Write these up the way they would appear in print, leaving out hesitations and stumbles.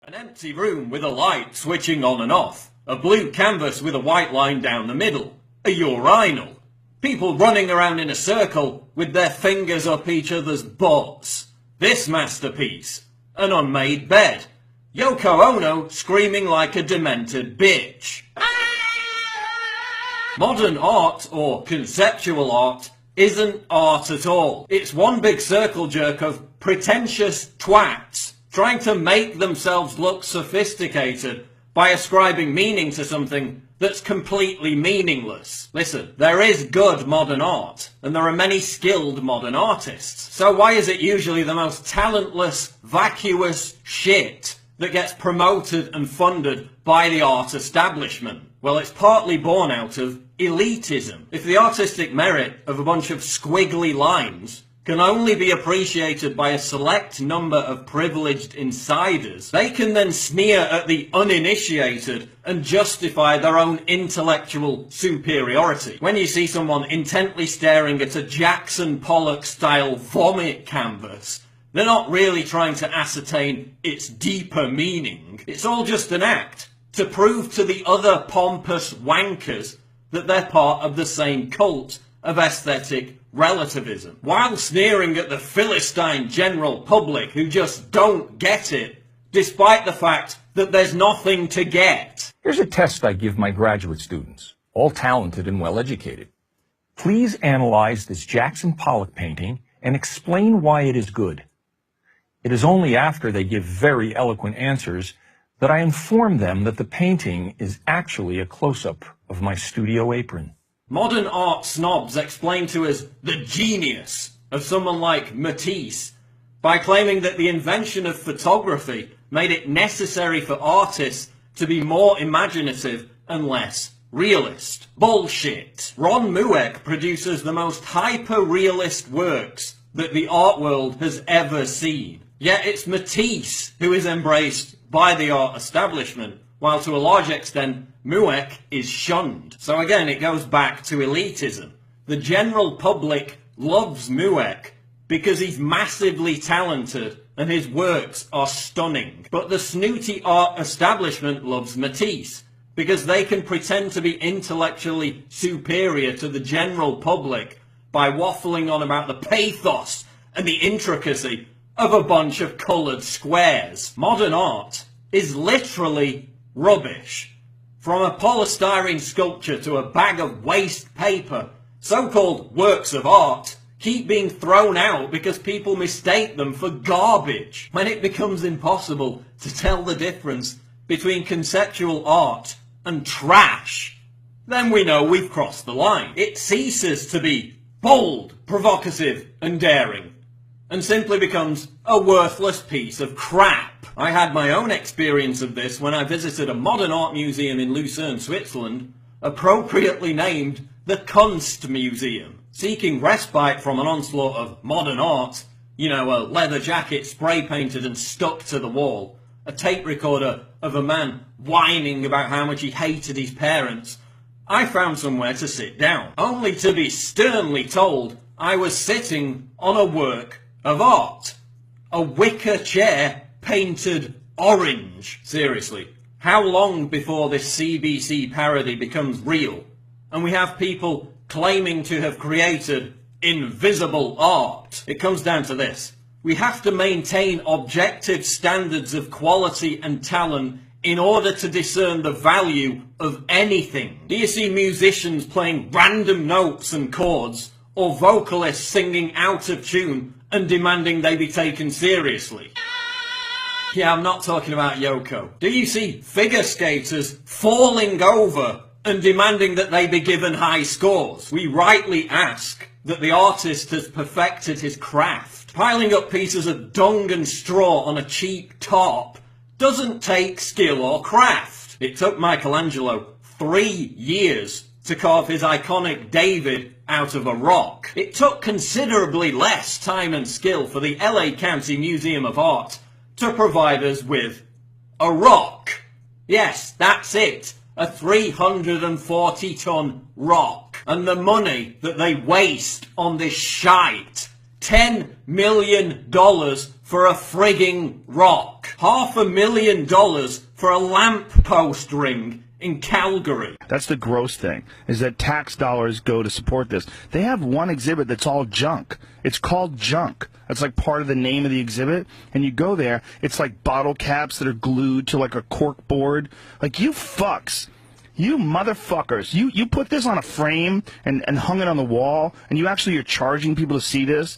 An empty room with a light switching on and off. A blue canvas with a white line down the middle. A urinal. People running around in a circle with their fingers up each other's butts. This masterpiece. An unmade bed. Yoko Ono screaming like a demented bitch. Modern art, or conceptual art, isn't art at all. It's one big circle jerk of pretentious twats trying to make themselves look sophisticated by ascribing meaning to something that's completely meaningless. Listen, there is good modern art, and there are many skilled modern artists. So why is it usually the most talentless, vacuous shit that gets promoted and funded by the art establishment? Well, it's partly born out of elitism. If the artistic merit of a bunch of squiggly lines can only be appreciated by a select number of privileged insiders, they can then sneer at the uninitiated and justify their own intellectual superiority. When you see someone intently staring at a Jackson Pollock-style vomit canvas, they're not really trying to ascertain its deeper meaning. It's all just an act to prove to the other pompous wankers that they're part of the same cult of aesthetic relativism, while sneering at the Philistine general public who just don't get it, despite the fact that there's nothing to get. Here's a test I give my graduate students, all talented and well-educated. Please analyze this Jackson Pollock painting and explain why it is good. It is only after they give very eloquent answers that I inform them that the painting is actually a close-up of my studio apron. Modern art snobs explain to us the genius of someone like Matisse by claiming that the invention of photography made it necessary for artists to be more imaginative and less realist. Bullshit. Ron Mueck produces the most hyper-realist works that the art world has ever seen. Yet it's Matisse who is embraced by the art establishment, while to a large extent Mueck is shunned. So again, it goes back to elitism. The general public loves Mueck because he's massively talented and his works are stunning. But the snooty art establishment loves Matisse because they can pretend to be intellectually superior to the general public by waffling on about the pathos and the intricacy of a bunch of coloured squares. Modern art is literally rubbish. From a polystyrene sculpture to a bag of waste paper, so-called works of art keep being thrown out because people mistake them for garbage. When it becomes impossible to tell the difference between conceptual art and trash, then we know we've crossed the line. It ceases to be bold, provocative and daring, and simply becomes a worthless piece of crap. I had my own experience of this when I visited a modern art museum in Lucerne, Switzerland, appropriately named the Kunst Museum. Seeking respite from an onslaught of modern art, you know, a leather jacket spray painted and stuck to the wall, a tape recorder of a man whining about how much he hated his parents, I found somewhere to sit down, only to be sternly told I was sitting on a work of art. A wicker chair painted orange. Seriously, how long before this CBC parody becomes real and we have people claiming to have created invisible art? It comes down to this. We have to maintain objective standards of quality and talent in order to discern the value of anything. Do you see musicians playing random notes and chords, or vocalists singing out of tune and demanding they be taken seriously? Yeah, I'm not talking about Yoko. Do you see figure skaters falling over and demanding that they be given high scores? We rightly ask that the artist has perfected his craft. Piling up pieces of dung and straw on a cheap top doesn't take skill or craft. It took Michelangelo 3 years to carve his iconic David out of a rock. It took considerably less time and skill for the LA County Museum of Art to provide us with a rock. Yes, that's it. A 340-ton rock. And the money that they waste on this shite $10 million for a frigging rock. $500,000 for a lamppost ring in Calgary. That's the gross thing, is that tax dollars go to support this. They have one exhibit that's all junk. It's called junk. That's like part of the name of the exhibit. And you go there, it's like bottle caps that are glued to like a cork board. Like, you fucks. You motherfuckers. You put this on a frame and hung it on the wall, and you actually are charging people to see this?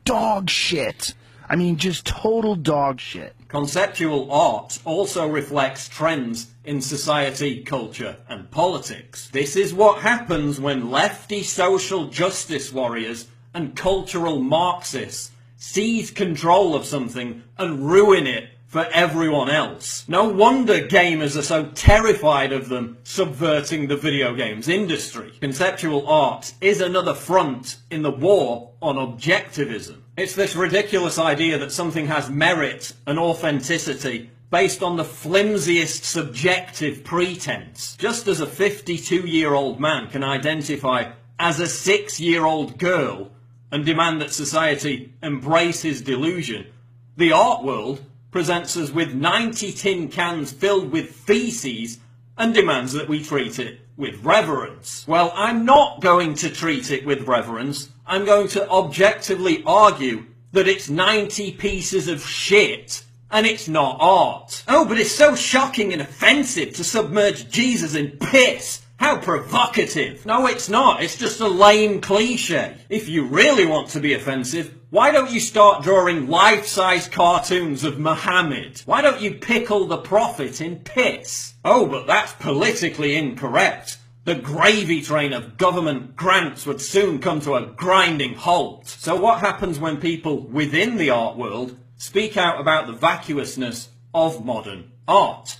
Dog shit. I mean, just total dog shit. Conceptual art also reflects trends in society, culture, and politics. This is what happens when lefty social justice warriors and cultural Marxists seize control of something and ruin it for everyone else. No wonder gamers are so terrified of them subverting the video games industry. Conceptual art is another front in the war on objectivism. It's this ridiculous idea that something has merit and authenticity based on the flimsiest subjective pretense. Just as a 52-year-old man can identify as a 6-year-old girl and demand that society embrace his delusion, the art world presents us with 90 tin cans filled with feces and demands that we treat it with reverence. Well, I'm not going to treat it with reverence. I'm going to objectively argue that it's 90 pieces of shit and it's not art. Oh, but it's so shocking and offensive to submerge Jesus in piss. How provocative. No, it's not. It's just a lame cliche. If you really want to be offensive, why don't you start drawing life-size cartoons of Muhammad? Why don't you pickle the prophet in piss? Oh, but that's politically incorrect. The gravy train of government grants would soon come to a grinding halt. So what happens when people within the art world speak out about the vacuousness of modern art?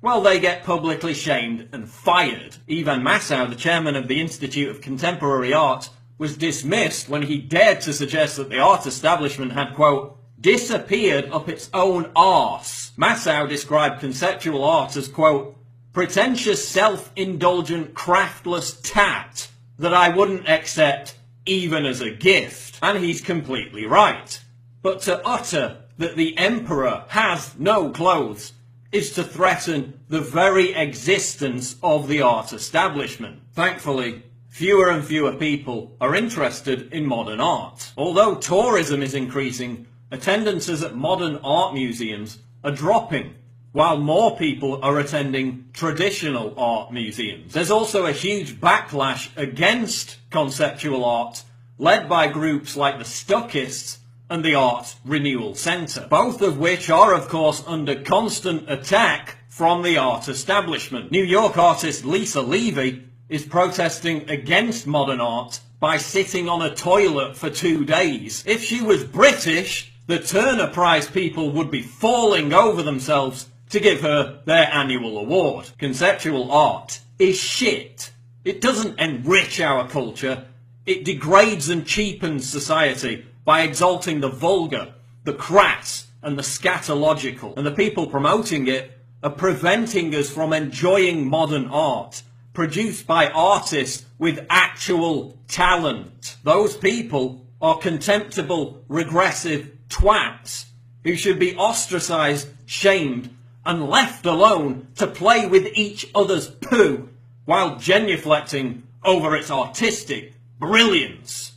Well, they get publicly shamed and fired. Ivan Massow, the chairman of the Institute of Contemporary Art, was dismissed when he dared to suggest that the art establishment had, quote, disappeared up its own arse. Massow described conceptual art as, quote, pretentious, self-indulgent, craftless tat that I wouldn't accept even as a gift. And he's completely right. But to utter that the emperor has no clothes is to threaten the very existence of the art establishment. Thankfully, fewer and fewer people are interested in modern art. Although tourism is increasing, attendances at modern art museums are dropping, while more people are attending traditional art museums. There's also a huge backlash against conceptual art, led by groups like the Stuckists and the Art Renewal Centre, both of which are, of course, under constant attack from the art establishment. New York artist Lisa Levy is protesting against modern art by sitting on a toilet for 2 days. If she was British, the Turner Prize people would be falling over themselves to give her their annual award. Conceptual art is shit. It doesn't enrich our culture. It degrades and cheapens society by exalting the vulgar, the crass, and the scatological. And the people promoting it are preventing us from enjoying modern art, produced by artists with actual talent. Those people are contemptible, regressive twats who should be ostracized, shamed, and left alone to play with each other's poo while genuflecting over its artistic brilliance.